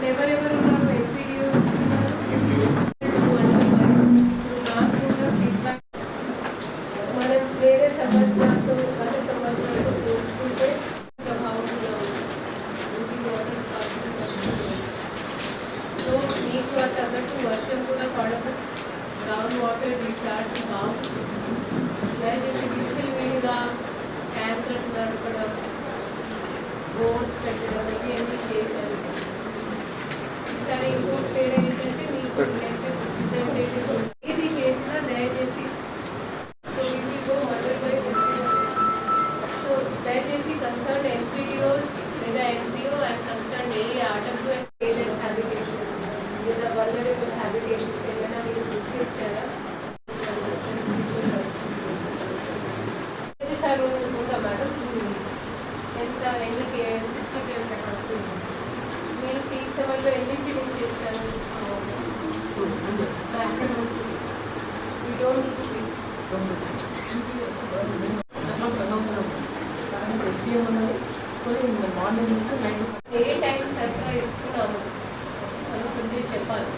ఎవరెవరు ఉన్నారు? ఎంపీడీఓ ఉన్నారు. నాకు కూడా ఫీడ్బ్యాక్ మనం వేరే సంవత్సరాలతో గత సంవత్సరాలతో పోల్చుకుంటే ప్రభావంలో సో మీకు తగ్గట్టు వర్షం కూడా పడదు. గ్రౌండ్ వాటర్ రీఛార్జ్ బాగుంటుంది. దయచేసి డిజిటల్ మీడియా ట్యాంకర్స్ నడపడం, బోర్డ్స్ పెట్టడం ఇవన్నీ చేయగలరు. సరే, ఇంకోటి తేడా ఏంటంటే మీకు రిప్రజెంటేటివ్ ఏది చేసినా దయచేసి సో వీటిలో మర్డర్ బై సో దయచేసి కన్సర్న్ ఎంపీడీఓ లేదా ఎంపీఓ అండ్ కన్సర్న్ ఏ ఆర్డబ్ల్యూఎస్ ఏరియల్ హ్యాబిటేషన్ లేదా వల్నరబుల్ హ్యాబిటేషన్స్ ఏమైనా మీరు గుర్తించారా? సార్ ఉందా మేడం? ఎంత ఎన్ని 60 కిలోమీటర్స్ మీరు పీక్ సెవెన్లో ఎన్ని ఫిలింగ్ చేస్తారు? Maximum you don't A time సరఫరా ఇస్తున్నాము మనం ముందే చెప్పాలి.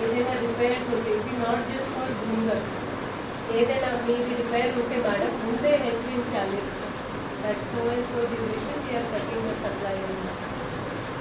ఏదైనా రిపేర్స్ ఉంటే ఇది నాట్ జస్ట్ ఫర్ బ్లూగర్, ఏదైనా మీది రిపేర్ ఉంటే మేడం ముందే హెచ్చరించాలి. That so and so duration we are cutting the supply.